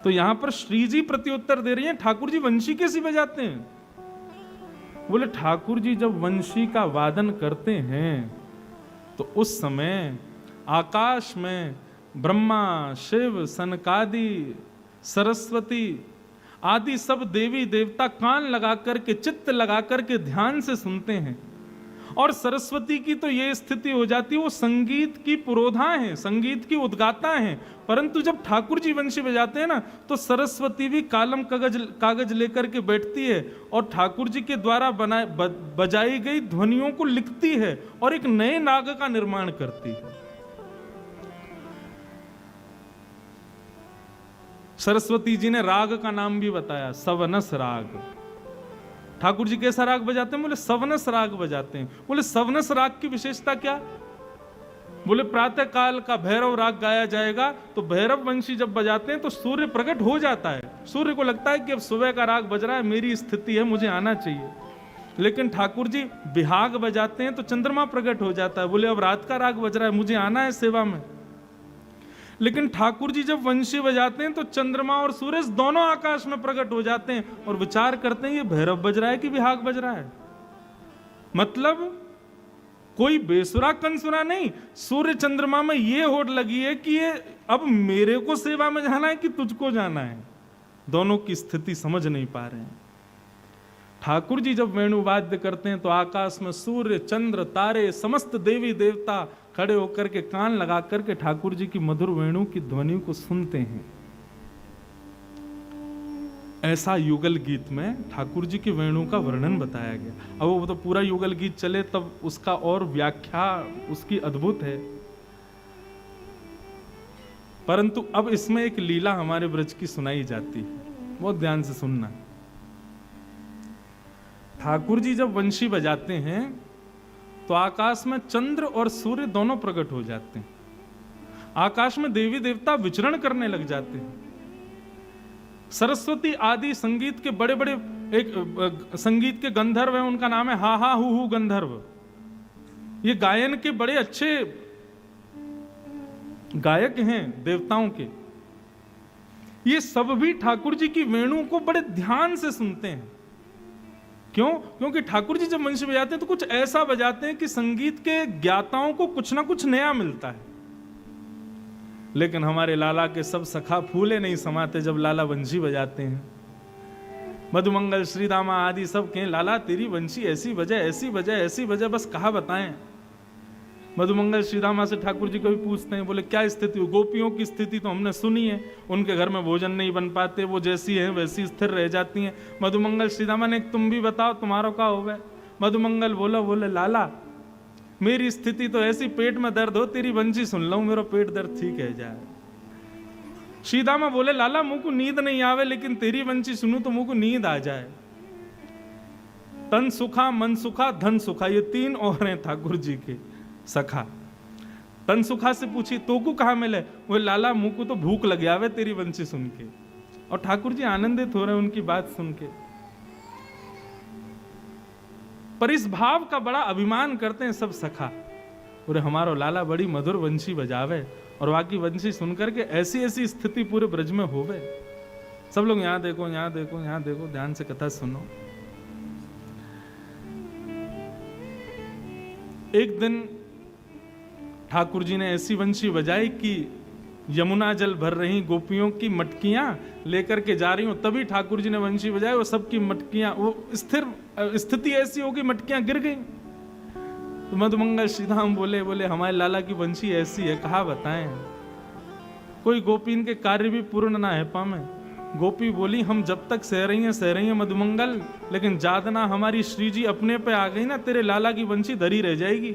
तो यहां पर श्री जी प्रत्युत्तर दे रही हैं, ठाकुर जी वंशी कैसी बजाते हैं? बोले ठाकुर जी जब वंशी का वादन करते हैं तो उस समय आकाश में ब्रह्मा, शिव, सनकादि, सरस्वती आदि सब देवी देवता कान लगा करके, चित्त लगा करके ध्यान से सुनते हैं। और सरस्वती की तो ये स्थिति हो जाती है, वो संगीत की पुरोधा है, संगीत की उद्गाता है। परंतु जब ठाकुर जी वंशी बजाते हैं ना, तो सरस्वती भी कालम कागज लेकर के बैठती है और ठाकुर जी के द्वारा बजाई गई ध्वनियों को लिखती है और एक नए नाग का निर्माण करती है। सरस्वती जी ने राग का नाम भी बताया, सवनस राग। ठाकुर जी कैसा राग बजाते हैं? बोले सवनस राग बजाते हैं। बोले सवनस राग की विशेषता क्या? बोले प्रातः काल का भैरव राग गाया जाएगा तो भैरव वंशी जब बजाते हैं तो सूर्य प्रकट हो जाता है, सूर्य को लगता है कि अब सुबह का राग बज रहा है, मेरी स्थिति है, मुझे आना चाहिए। लेकिन ठाकुर जी बिहाग बजाते हैं तो चंद्रमा प्रकट हो जाता है, बोले अब रात का राग बज रहा है, मुझे आना है सेवा में। लेकिन ठाकुर जी जब वंशी बजाते हैं तो चंद्रमा और सूरज दोनों आकाश में प्रकट हो जाते हैं और विचार करते हैं ये भैरव बज रहा है कि विहाग बज रहा है। मतलब कोई बेसुरा कंसुरा नहीं, सूर्य चंद्रमा में ये होड़ लगी है कि ये अब मेरे को सेवा में जाना है कि तुझको जाना है। दोनों की स्थिति समझ नहीं पा रहे हैं। ठाकुर जी जब वेणुवाद्य करते हैं तो आकाश में सूर्य, चंद्र, तारे, समस्त देवी देवता खड़े होकर के कान लगा करके ठाकुर जी की मधुर वेणु की ध्वनि को सुनते हैं। ऐसा युगल गीत में ठाकुर जी की वेणु का वर्णन बताया गया। अब वो तो पूरा युगल गीत चले तब उसका और व्याख्या उसकी अद्भुत है, परंतु अब इसमें एक लीला हमारे ब्रज की सुनाई जाती है, बहुत ध्यान से सुनना। ठाकुर जी जब वंशी बजाते हैं तो आकाश में चंद्र और सूर्य दोनों प्रकट हो जाते हैं। आकाश में देवी देवता विचरण करने लग जाते हैं। सरस्वती आदि संगीत के बड़े बड़े एक संगीत के गंधर्व हैं, उनका नाम है हा हा हु गंधर्व। ये गायन के बड़े अच्छे गायक हैं देवताओं के। ये सब भी ठाकुर जी की वेणु को बड़े ध्यान से सुनते हैं। क्यों? क्योंकि ठाकुर जी जब वंशी बजाते हैं तो कुछ ऐसा बजाते हैं कि संगीत के ज्ञाताओं को कुछ ना कुछ नया मिलता है। लेकिन हमारे लाला के सब सखा फूले नहीं समाते जब लाला वंशी बजाते हैं। मधुमंगल, श्रीदामा आदि सब कहें लाला तेरी वंशी ऐसी बजे, ऐसी बजे, ऐसी बजे, बस कहा बताएं। मधुमंगल श्रीदामा से ठाकुर जी को भी पूछते हैं, बोले क्या स्थिति? गोपियों की स्थिति तो हमने सुनी है, उनके घर में भोजन नहीं बन पाते, वो जैसी हैं वैसी स्थिर रह जाती हैं। मधुमंगल श्रीदामा ने तुम भी बताओ तुम्हारा क्या होगा? मधुमंगल बोले लाला मेरी स्थिति तो ऐसी, पेट में दर्द हो तेरी वंशी सुन लो मेरा पेट दर्द ठीक है जाए। श्रीदामा बोले लाला मुझ को नींद नहीं आवे, लेकिन तेरी वंशी सुनू तो मुझ को नींद आ जाए। तन सुखा, मन सुखा, धन सुखा, ये तीन और हैं ठाकुर जी के सखा। तन सुखा से पूछी तो को कहा मिले? वो लाला मुंह को तो भूख लग आवे तेरी वंशी सुन के। और ठाकुर जी आनंदित हो रहे उनकी बात सुन के, पर इस भाव का बड़ा अभिमान करते हैं सब सखा। पूरे हमारो लाला बड़ी मधुर वंशी बजावे और बाकी वंशी सुनकर के ऐसी ऐसी स्थिति पूरे ब्रज में होवे। सब लोग यहां देखो, यहां देखो, यहां देखो, ध्यान से कथा सुनो। एक दिन ठाकुर जी ने ऐसी वंशी बजाई कि यमुना जल भर रही गोपियों की मटकियां लेकर के जा रही हूं, तभी ठाकुर जी ने वंशी बजाई, वो सबकी मटकियां, वो स्थिर स्थिति ऐसी होगी मटकियां गिर गई। तो मधुमंगल श्रीधाम बोले हमारे लाला की वंशी ऐसी है, कहा बताएं। कोई गोपी इनके कार्य भी पूर्ण ना है पामे। गोपी बोली हम जब तक सह रही हैं मधुमंगल, लेकिन जादना हमारी श्री जी अपने पे आ गई ना, तेरे लाला की वंशी धरी रह जाएगी।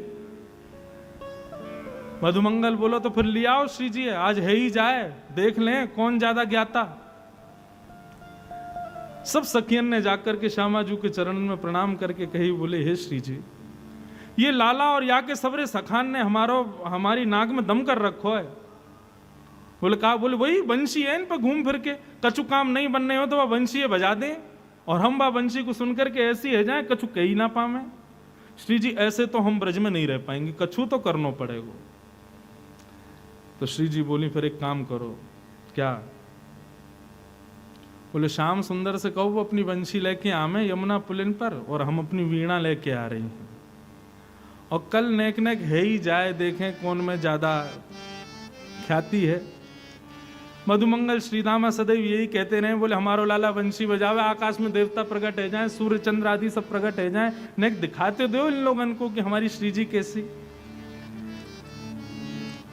मधुमंगल बोलो तो फिर ले आओ श्री जी, आज है ही जाए, देख लें कौन ज्यादा ज्ञाता। सब सखियन ने जाकर के श्यामाजू के चरण में प्रणाम करके कही, बोले हे श्री जी, ये लाला और या के सबरे सखान ने हमारी नाक में दम कर रखो है। बोले कहा? बोले वही वंशी है, इन पर घूम फिर के कछु काम नहीं बनने हो तो वह वंशी बजा दें और हम वह वंशी को सुनकर के ऐसी है जाए कछु कही ना पावे। श्री जी ऐसे तो हम ब्रज में नहीं रह पाएंगे, कछु तो करना पड़ेगा। तो श्री जी बोली फिर एक काम करो। क्या? बोले श्याम सुंदर से कहो वो अपनी बंशी लेके आवे यमुना पुलिन पर, और हम अपनी वीणा लेके आ रही हैं, और कल नेक नेक है ही जाए, देखें कौन में ज्यादा ख्याति है। मधुमंगल श्रीदामा सदैव यही कहते रहे, बोले हमारो लाला बंशी बजावे, आकाश में देवता प्रकट है जाए, सूर्य चंद्र आदि सब प्रकट है जाए, नेक दिखाते दो इन लोगन को कि हमारी श्री जी कैसी।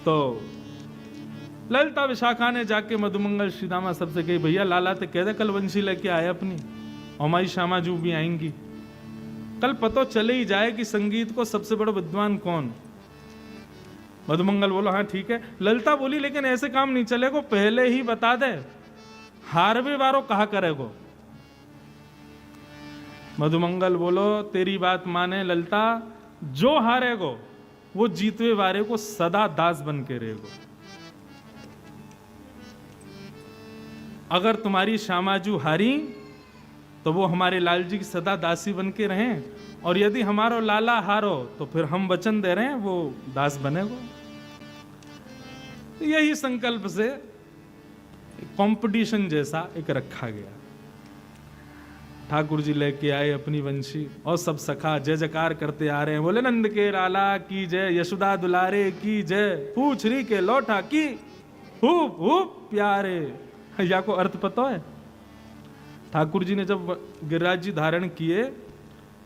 तो ललिता विशाखा ने जाके मधुमंगल श्रीदामा सबसे कही, भैया लाला ते कह दे कल बंशी लेके आए अपनी, और हमारी श्यामा जू भी आएंगी, कल पता चले ही जाए कि संगीत को सबसे बड़ा विद्वान कौन। मधुमंगल बोलो हाँ ठीक है। ललिता बोली लेकिन ऐसे काम नहीं चलेगा, पहले ही बता दे हारवे वारो कहा करेगो। मधुमंगल बोलो तेरी बात माने ललिता, जो हारेगो वो जीतवे वारे को सदा दास बन के रहेगो। अगर तुम्हारी श्यामाजू हारी तो वो हमारे लाल जी की सदा दासी बन के रहें, और यदि हमारो लाला हारो तो फिर हम वचन दे रहे हैं वो दास बनेगो। यही संकल्प से कंपटीशन जैसा एक रखा गया। ठाकुर जी लेके आए अपनी वंशी, और सब सखा जय जयकार करते आ रहे हैं, बोले नंद के लाला की जय, यशोदा दुलारे की जय, पूछरी के लौटा की खूब खूब प्यारे। या को अर्थ पता है? ठाकुर जी ने जब गिरिराज जी धारण किए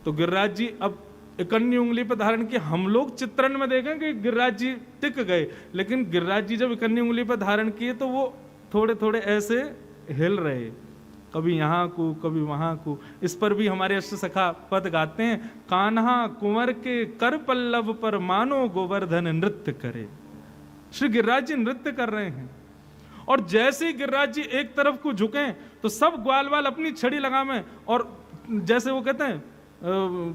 तो गिरिराज जी अब इकन्नी उंगली पर धारण किए। हम लोग चित्रण में देखें कि गिरिराज जी टिक गए, लेकिन गिरिराज जी जब इकन्नी उंगली पर धारण किए तो वो थोड़े थोड़े ऐसे हिल रहे, कभी यहाँ को कभी वहां को। इस पर भी हमारे अष्ट सखा पद गाते हैं, कान्हा कुंवर के कर पल्लव पर मानो गोवर्धन नृत्य करे। श्री गिरिराज जी नृत्य कर रहे हैं, और जैसे ही गिरिराज जी एक तरफ को झुके तो सब ग्वाल वाल अपनी छड़ी लगावे, और जैसे वो कहते हैं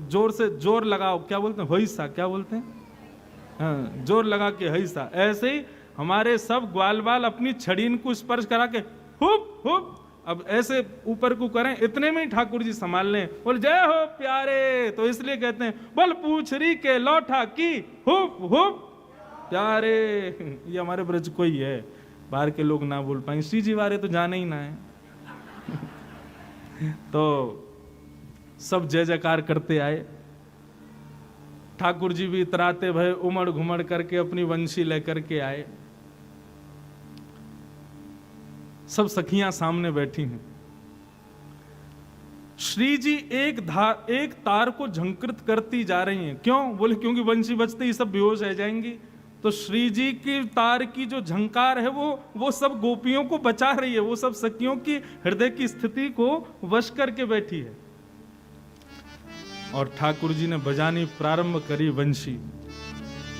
जोर से जोर लगाओ, क्या बोलते हैं होइसा, क्या बोलते हैं हाँ, जोर लगा के होइसा। ऐसे ही हमारे सब ग्वाल वाल अपनी छड़ी को स्पर्श करा के हुप हुप अब ऐसे ऊपर को करें, इतने में ही ठाकुर जी संभाल लें, बोल जय हो प्यारे। तो इसलिए कहते हैं बोल पूछरी के लौटा की हुप हुप प्यारे। ये हमारे ब्रज को ही है, बाहर के लोग ना बोल पाएंगे, श्री जी वारे तो जाने ही ना है। तो सब जय जयकार करते आए। ठाकुर जी भी इतराते भय उमड़ घुमड़ करके अपनी वंशी लेकर के आए। सब सखियां सामने बैठी हैं। श्री जी एक तार को झंकृत करती जा रही हैं। क्यों? बोले क्योंकि वंशी बजते ही सब बेहोश रह जाएंगी। तो श्री जी की तार की जो झंकार है वो सब गोपियों को बचा रही है, वो सब सखियों की हृदय की स्थिति को वश करके बैठी है। और ठाकुर जी ने बजानी प्रारंभ करी वंशी।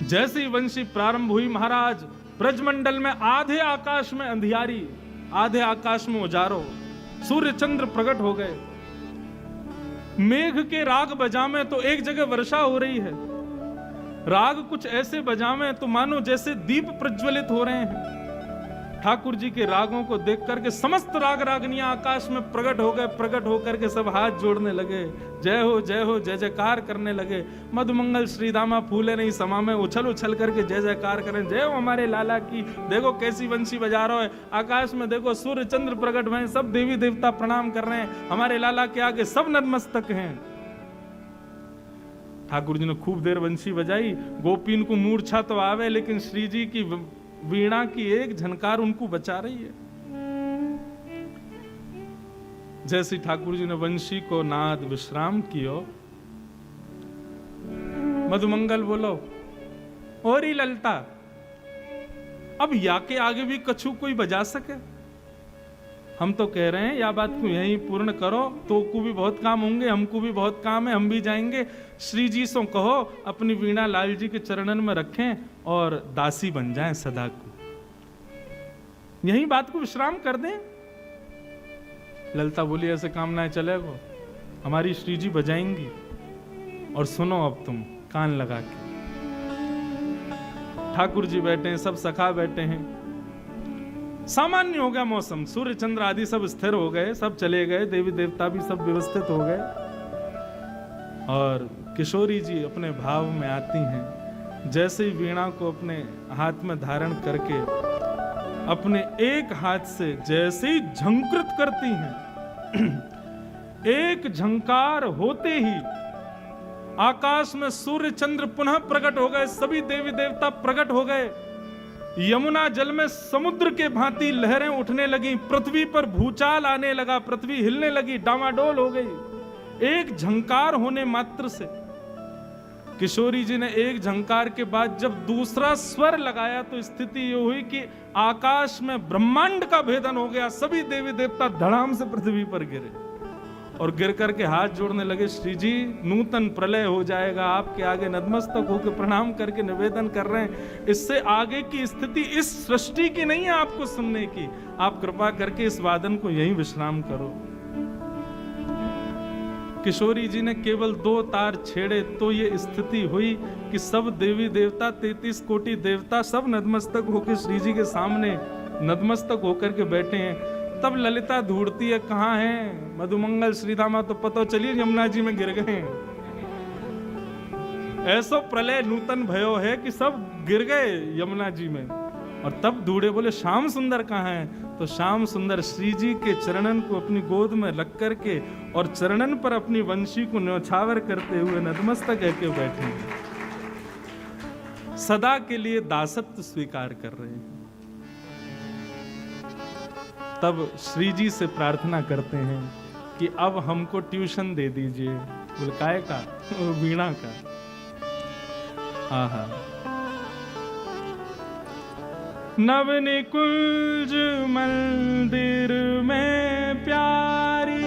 जैसे ही वंशी प्रारंभ हुई महाराज, ब्रजमंडल में आधे आकाश में अंधियारी, आधे आकाश में उजारो, सूर्य चंद्र प्रकट हो गए। मेघ के राग बजामे तो एक जगह वर्षा हो रही है, राग कुछ ऐसे बजामे तो मानो जैसे दीप प्रज्वलित हो रहे हैं। ठाकुर जी के रागों को देख करके समस्त राग रागनियां आकाश में प्रकट हो गए। प्रकट होकर के सब हाथ जोड़ने लगे, जय हो जय जयकार करने लगे। मधुमंगल श्रीदामा फूले नहीं समा में उछल उछल करके जय जयकार करें, जय हो हमारे लाला की। देखो कैसी वंशी बजा रहा है, आकाश में देखो सूर्य चंद्र प्रकट हुए, सब देवी देवता प्रणाम कर रहे हैं, हमारे लाला के आगे सब नतमस्तक हैं। ठाकुर जी ने खूब देर वंशी बजाई। गोपीन को मूर्छा तो आवे, लेकिन श्री जी की वीणा की एक झनकार उनको बचा रही है। जैसे ठाकुर जी ने वंशी को नाद विश्राम कियो, मधुमंगल बोलो और ही ललता, अब या के आगे भी कछु कोई बजा सके? हम तो कह रहे हैं या बात को यहीं पूर्ण करो, तो को भी बहुत काम होंगे, हमको भी बहुत काम है, हम भी जाएंगे। श्री जी से कहो अपनी वीणा लाल जी के चरणन में रखें और दासी बन जाएं सदा को, यही बात को विश्राम कर दें। ललिता बोली ऐसे काम ना चलेगा, हमारी श्री जी बजाएंगी। और सुनो अब तुम कान लगा के। ठाकुर जी बैठे हैं, सब सखा बैठे हैं। सामान्य हो गया मौसम, सूर्य चंद्र आदि सब स्थिर हो गए, सब चले गए, देवी देवता भी सब व्यवस्थित हो गए। और किशोरी जी अपने भाव में आती हैं। जैसे ही वीणा को अपने हाथ में धारण करके अपने एक हाथ से जैसे ही झंकृत करती हैं, एक झंकार होते ही आकाश में सूर्य चंद्र पुनः प्रकट हो गए, सभी देवी देवता प्रकट हो गए। यमुना जल में समुद्र के भांति लहरें उठने लगी, पृथ्वी पर भूचाल आने लगा, पृथ्वी हिलने लगी, डामाडोल हो गई एक झंकार होने मात्र से। किशोरी जी ने एक झंकार के बाद जब दूसरा स्वर लगाया तो स्थिति ये हुई कि आकाश में ब्रह्मांड का भेदन हो गया, सभी देवी देवता धड़ाम से पृथ्वी पर गिरे और गिर करके हाथ जोड़ने लगे, श्री जी नूतन प्रलय हो जाएगा, आपके आगे नतमस्तक होकर प्रणाम करके निवेदन कर रहे हैं। इससे आगे की स्थिति इस सृष्टि की नहीं है आपको सुनने की, आप कृपा करके इस वादन को यहीं विश्राम करो। किशोरी जी ने केवल 2 तार छेड़े तो ये स्थिति हुई कि सब देवी देवता 33 कोटि देवता सब नतमस्तक होकर श्री जी के सामने नतमस्तक होकर के बैठे हैं। तब ललिता ढूंढती है कहाँ है मधुमंगल श्रीधामा, तो पता चलिए यमुना जी में गिर गए हैं। ऐसा प्रलय नूतन भयो है कि सब गिर गए यमुना जी में। और तब ढूंढे, बोले श्याम सुंदर कहाँ है? तो श्याम सुंदर श्री जी के चरणन को अपनी गोद में रख करके और चरणन पर अपनी वंशी को न्योछावर करते हुए नतमस्तक करके बैठे हैं, सदा के लिए दासत्व स्वीकार कर रहे हैं। तब श्री जी से प्रार्थना करते हैं कि अब हमको ट्यूशन दे दीजिए। बोले काय का? वीणा का। आहा। नवनिकुंज मंदिर में प्यारी,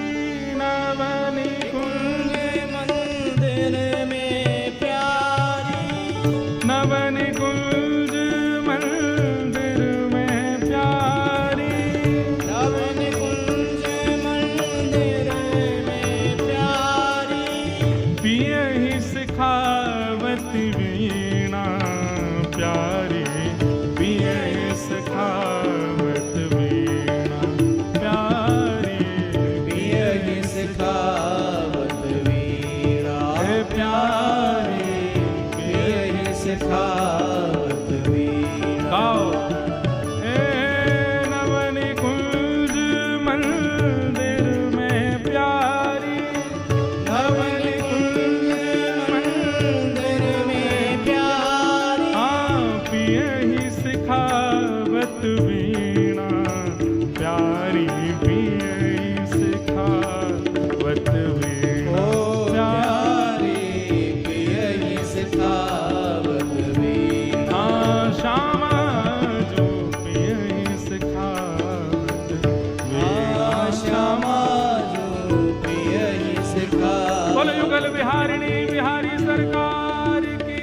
नवनिकुंज मंदिर में प्यारी, नवनिकुंज मंदिर में प्यारी, नवनिकुंज मंदिर में प्यारी, पियहि सिखावत वीणा प्यारी, सिखावत वीणा प्यारी, पियहि सिखावत वीणा प्यारी, पियहि सिखावत वीणा। गाओ। नवनिकुंज मंदिर में प्यारी, नवनिकुंज मंदिर में प्यारी, पियहि सिखावत वीणा प्यारी, पियहि सिखावत वीणा प्यारी, पियहि सिखावत वीणा। श्यामा जो पियहि सिखावत वीणा, श्यामा जो पियहि सिखावत। बोलो युगल बिहारिणी बिहारी सरकार की।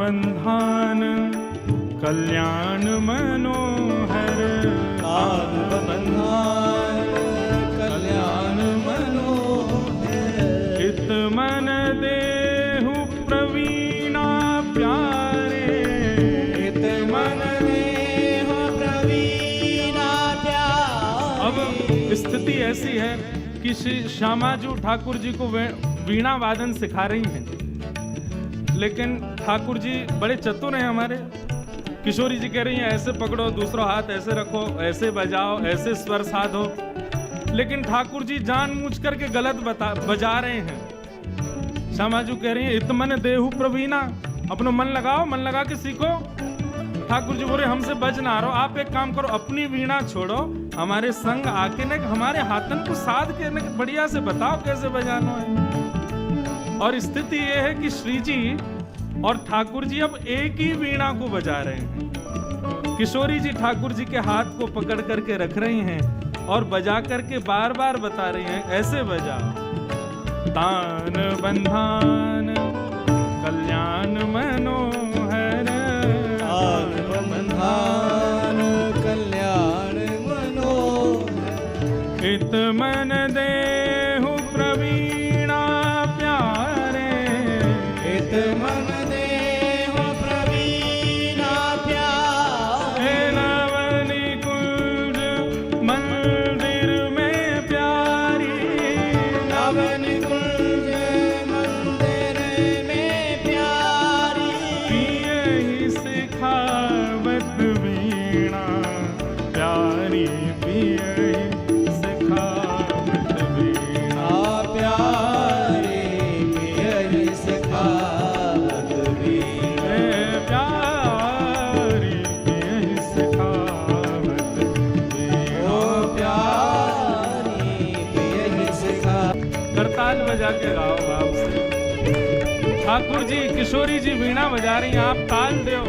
बंधान कल्याण मनोहर, तान बंधान कल्याण मनोहर, हित मन देहु प्रवीणा प्यारे, हित मन देहु प्रवीणा प्यारे। अब स्थिति ऐसी है कि श्री श्यामाजू ठाकुर जी को वीणा वादन सिखा रही हैं, लेकिन ठाकुर जी बड़े चतुर हैं हमारे। किशोरी जी कह रही हैं ऐसे पकड़ो, दूसरा हाथ ऐसे रखो, ऐसे बजाओ, ऐसे स्वर साधो, लेकिन ठाकुर जी जानबूझ करके गलत बजा रहे हैं। श्यामाजू कह रही हैं इतमन देहु प्रवीणा, अपना मन लगाओ, मन लगा के सीखो। ठाकुर जी बोले हमसे बज ना रहो, आप एक काम करो, अपनी वीणा छोड़ो, हमारे संग आके न हमारे हाथन को साध के न बढ़िया से बताओ कैसे बजाना है। और स्थिति यह है कि श्री जी और ठाकुर जी अब एक ही वीणा को बजा रहे हैं। किशोरी जी ठाकुर जी के हाथ को पकड़ करके रख रही हैं और बजा करके बार बार बता रही हैं ऐसे बजाओ। तान बंधान कल्याण मनोहर, हित मन देहु प्रवीणा प्यारे, हित मन देहु प्रवीणा प्यारे, नवनी कुंज मंदिर में प्यारी, नवनी कुंज मंदिर में प्यारी, पियहि सिखावत वीणा प्यारी, पियहि सिखावत वीणा प्यारे पियहि सिखावत वीणा, प्यारी पियहि सिखावत वीणा। प्यारी पियहि सिखावत। करताल बजा के गाओ आप से। ठाकुर जी किशोरी जी वीणा बजा रही हैं, आप ताल दो।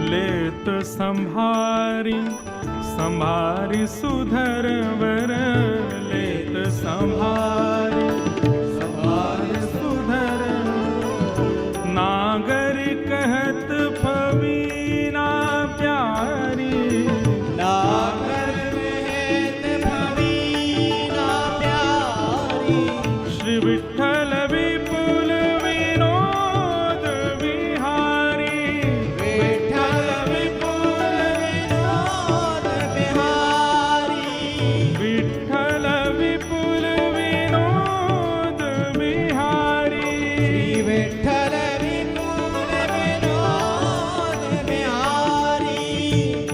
लेत संभारी संभारी सुधर वर, लेत संभारी संभारी सुधर, नागर कहत फवीना प्यारी, नागर कहत फवीना प्यारी, श्री विठ्ठल विपुल विनोद विहारी, विठ्ठल विपुल विनोद बिहारी, विठ्ठल विपुल विनोद विहारी, श्री विठ्ठल विपुल विनोद बिहारी,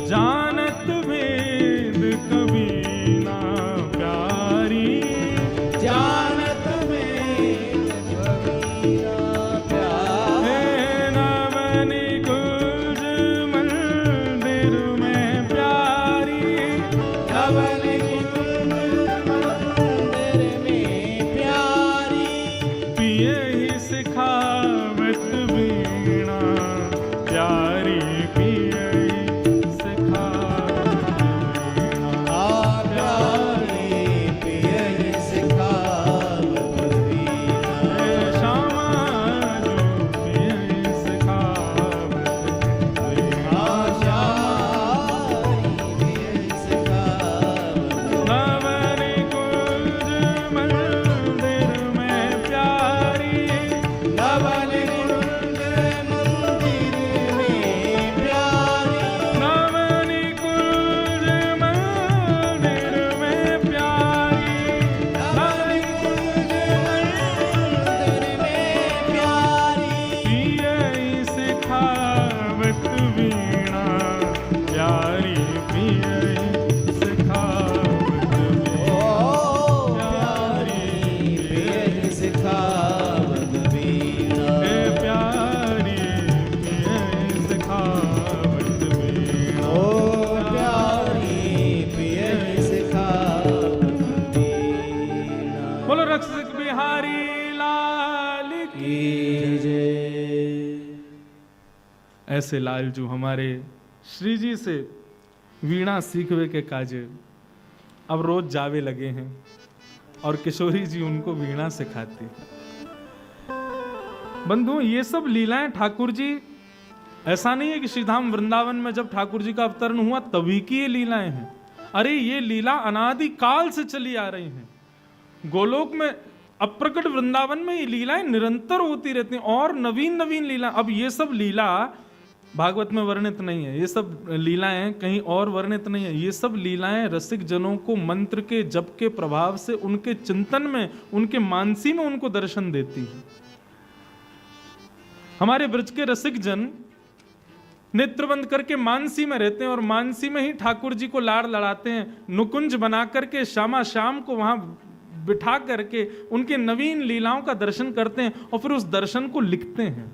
जानत भेद कबीना प्यारी, जानत में फवीना प्यारी, नवनी कुंज मंदिर में प्यारी, नवनी कुंज मंदिर में प्यारी, पियहि सिखावत वीणा प्यारी, पियहि सिखावत वीणा। प्यारी पियहि सिखावत वीणा, श्यामा जो पियहि सिखावत वीणा। श्यारी पियहि सिखावत, नवनी कुंज मंदिर में प्यारी, नवनी कुंज मंदिर में प्यारी, नवनी कुंज मंदिर में प्यारी, नवनी कुंज मंदिर में प्यारी, पियहि सिखावत वीणा प्यारी, पियहि सिखावत वीणा प्यारी पियहि सिखावत वीणा, प्यारी, पियहि सिखावत वीणा। प्यारी पियहि सिखावत वीणा। बोलो रक्षक बिहारी लाल की। की जय। ऐसे लाल जो हमारे श्री जी से वीणा सीखवे के काजे अब रोज जावे लगे हैं और किशोरी जी उनको वीणा सिखाती। बंधु ये सब लीलाएं ठाकुर जी, ऐसा नहीं है कि श्रीधाम वृंदावन में जब ठाकुर जी का अवतरण हुआ तभी की ये लीलाएं हैं। अरे ये लीला अनादि काल से चली आ रही हैं। गोलोक में अप्रकट वृंदावन में ये लीलाएं निरंतर होती रहती हैं और नवीन नवीन लीला। अब ये सब लीला भागवत में वर्णित नहीं है, ये सब लीलाएं कहीं और वर्णित नहीं है। ये सब लीलाएं रसिक जनों को मंत्र के जप के प्रभाव से उनके चिंतन में, उनके मानसी में उनको दर्शन देती है। हमारे ब्रज के रसिक जन नेत्र बंद करके मानसी में रहते हैं और मानसी में ही ठाकुर जी को लाड़ लड़ाते हैं। नुकुंज बना करके श्यामा श्याम को वहां बिठा करके उनके नवीन लीलाओं का दर्शन करते हैं और फिर उस दर्शन को लिखते हैं,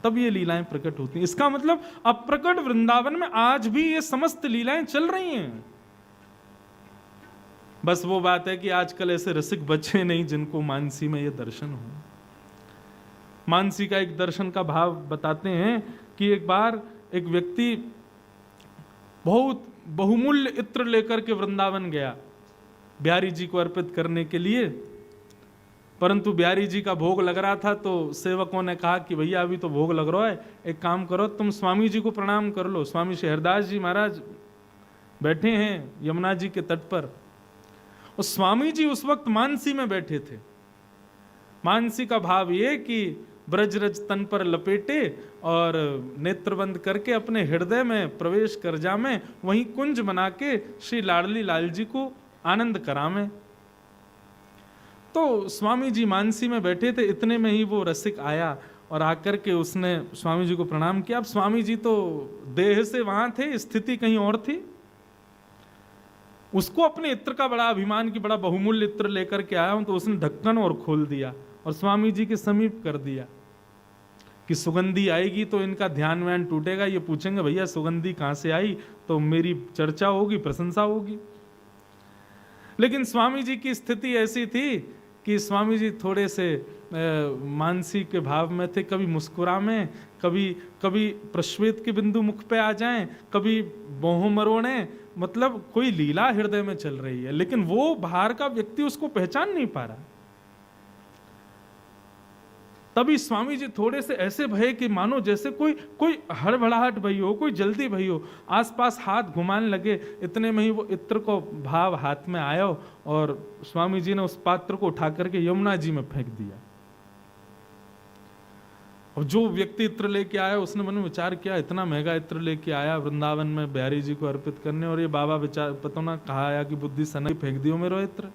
तब ये लीलाएं प्रकट होती हैं। इसका मतलब अप्रकट वृंदावन में आज भी ये समस्त लीलाएं चल रही हैं। बस वो बात है कि आजकल ऐसे रसिक बच्चे नहीं जिनको मानसी में ये दर्शन हो। मानसी का एक दर्शन का भाव बताते हैं कि एक बार एक व्यक्ति बहुत बहुमूल्य इत्र लेकर के वृंदावन गया बिहारी जी को अर्पित करने के लिए, परंतु बिहारी जी का भोग लग रहा था तो सेवकों ने कहा कि भैया अभी तो भोग लग रहा है, एक काम करो तुम स्वामी जी को प्रणाम कर लो। स्वामी शहरदास जी महाराज बैठे हैं यमुना जी के तट पर, और स्वामी जी उस वक्त मानसी में बैठे थे। मानसी का भाव ये कि ब्रजरज तन पर लपेटे और नेत्र बंद करके अपने हृदय में प्रवेश कर जामे, वहीं कुंज बना के श्री लाडली लाल जी को आनंद करामे। तो स्वामी जी मानसी में बैठे थे, इतने में ही वो रसिक आया और आकर के उसने स्वामी जी को प्रणाम किया। अब स्वामी जी तो देह से वहां थे, स्थिति कहीं और थी। उसको अपने इत्र का बड़ा अभिमान की बड़ा बहुमूल्य इत्र लेकर के आया हूं, तो उसने ढक्कन और खोल दिया और स्वामी जी के समीप कर दिया कि सुगंधी आएगी तो इनका ध्यान व्यान टूटेगा, ये पूछेंगे भैया सुगंधी कहां से आई, तो मेरी चर्चा होगी, प्रशंसा होगी। लेकिन स्वामी जी की स्थिति ऐसी थी कि स्वामी जी थोड़े से मानसी के भाव में थे, कभी मुस्कुरा में, कभी प्रश्वेत के बिंदु मुख पे आ जाएं, कभी बोह मरोड़े, मतलब कोई लीला हृदय में चल रही है, लेकिन वो बाहर का व्यक्ति उसको पहचान नहीं पा रहा। तभी स्वामी जी थोड़े से ऐसे भये कि मानो जैसे कोई हड़बड़ाहट भई हो, कोई जल्दी भई हो, आसपास हाथ घुमाने लगे। इतने में ही वो इत्र को भाव हाथ में आया और स्वामी जी ने उस पात्र को उठा करके यमुना जी में फेंक दिया। और जो व्यक्ति इत्र लेके आया उसने मन में विचार किया, इतना महंगा इत्र लेके आया वृंदावन में बिहारी जी को अर्पित करने, और ये बाबा विचार पता ना कहा आया कि बुद्धि सना फेंक दियो मेरा इत्र,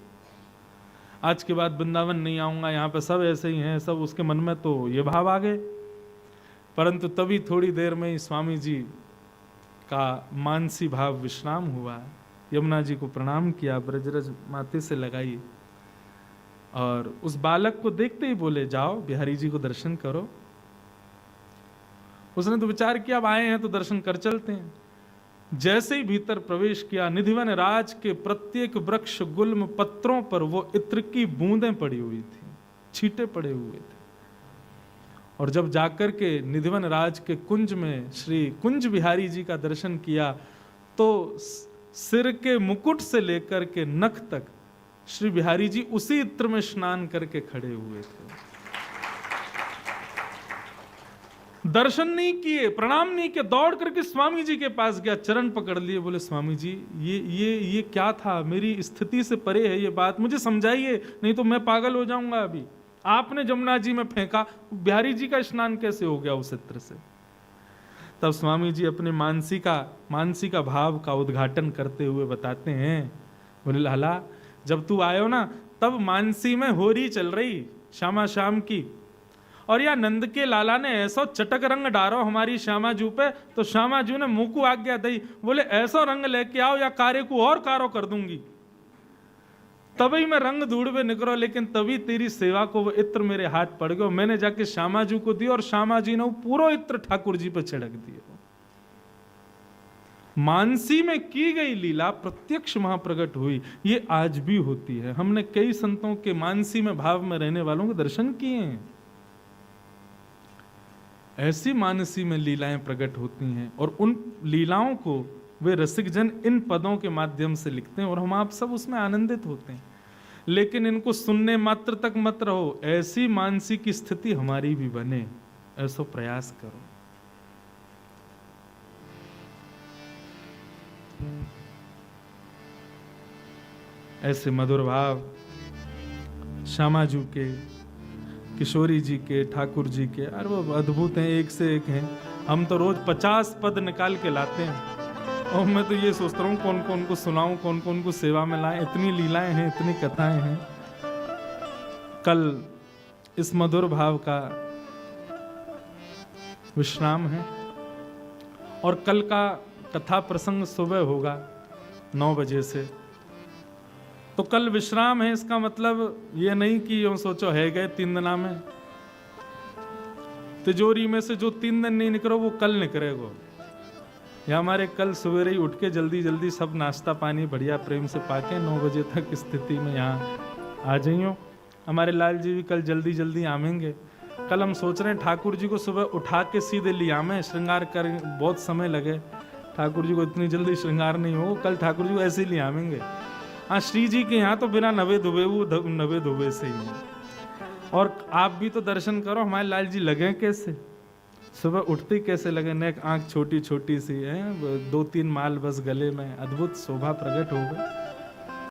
आज के बाद वृंदावन नहीं आऊंगा, यहाँ पे सब ऐसे ही हैं, सब उसके मन में तो ये भाव आ गए। परंतु तभी थोड़ी देर में ही स्वामी जी का मानसी भाव विश्राम हुआ, यमुना जी को प्रणाम किया, ब्रजरज माथे से लगाई और उस बालक को देखते ही बोले जाओ बिहारी जी को दर्शन करो। उसने तो विचार किया अब आए हैं तो दर्शन कर चलते हैं। जैसे ही भीतर प्रवेश किया, निधिवन राज के प्रत्येक वृक्ष गुल्म पत्रों पर वो इत्र की बूंदें पड़ी हुई थी, छींटे पड़े हुए थे। और जब जाकर के निधिवन राज के कुंज में श्री कुंज बिहारी जी का दर्शन किया तो सिर के मुकुट से लेकर के नख तक श्री बिहारी जी उसी इत्र में स्नान करके खड़े हुए थे। दर्शन नहीं किए, प्रणाम नहीं किया, दौड़ करके स्वामी जी के पास गया, चरण पकड़ लिए, बोले स्वामी जी ये क्या था, मेरी स्थिति से परे है ये बात, मुझे समझाइए, नहीं तो मैं पागल हो जाऊंगा। अभी आपने जमुना जी में फेंका, बिहारी जी का स्नान कैसे हो गया उस इत्र से। तब स्वामी जी अपने मानसी का भाव का उद्घाटन करते हुए बताते हैं, बोले लाला जब तू आयो ना तब मानसी में होरी चल रही श्यामा शाम की, और या नंद के लाला ने ऐसा चटक रंग डारो हमारी श्यामा जू पे, तो श्यामा जू ने मुंह को आज्ञा दी, बोले ऐसा रंग लेके आओ या कार्य को और कारो कर दूंगी। तभी मैं रंग ढूंढवे निकलो, लेकिन तभी तेरी सेवा को वो इत्र मेरे हाथ पड़ गया, मैंने जाके श्यामा जू को दिया और श्यामा जी ने वो पूरा इत्र ठाकुर जी पे छिड़क दिया। मानसी में की गई लीला प्रत्यक्ष वहां प्रकट हुई, ये आज भी होती है। हमने कई संतों के मानसी में भाव में रहने वालों के दर्शन किए हैं। ऐसी मानसी में लीलाएं प्रकट होती हैं और उन लीलाओं को वे रसिक जन इन पदों के माध्यम से लिखते हैं और हम आप सब उसमें आनंदित होते हैं। लेकिन इनको सुनने मात्र तक मत रहो, ऐसी मानसी की स्थिति हमारी भी बने, ऐसा प्रयास करो। ऐसे मधुर भाव श्यामा जू के, किशोरी जी के, ठाकुर जी के, अरे वो अद्भुत हैं, एक से एक हैं। हम तो रोज 50 पद निकाल के लाते हैं और मैं तो ये सोचता हूँ कौन कौन को सुनाऊं, कौन कौन को सेवा में लाएं। इतनी लीलाएं हैं, इतनी कथाएं हैं। कल इस मधुर भाव का विश्राम है और कल का कथा प्रसंग सुबह होगा 9 बजे से। तो कल विश्राम है, इसका मतलब ये नहीं कि यूं सोचो है गए 3 दिना में, तिजोरी में से जो 3 दिन नहीं निकलो वो कल निकलेगा। या हमारे कल सवेरे ही उठ के जल्दी जल्दी सब नाश्ता पानी बढ़िया प्रेम से पाके 9 बजे तक स्थिति में यहाँ आ जाइयो। हमारे लाल जी भी कल जल्दी जल्दी आवेंगे। कल हम सोच रहे हैं ठाकुर जी को सुबह उठा के सीधे लिया में श्रृंगार कर, बहुत समय लगे ठाकुर जी को, इतनी जल्दी श्रृंगार नहीं हो, कल ठाकुर जी को ऐसे ही ले आवेंगे। हाँ, श्री जी के यहाँ तो बिना नवे धुबे से ही है। और आप भी तो दर्शन करो, हमारे लाल जी लगे कैसे, सुबह उठते ही कैसे लगे, नेक आंख छोटी छोटी सी है, 2-3 माल बस गले में, अद्भुत शोभा प्रकट हो गई।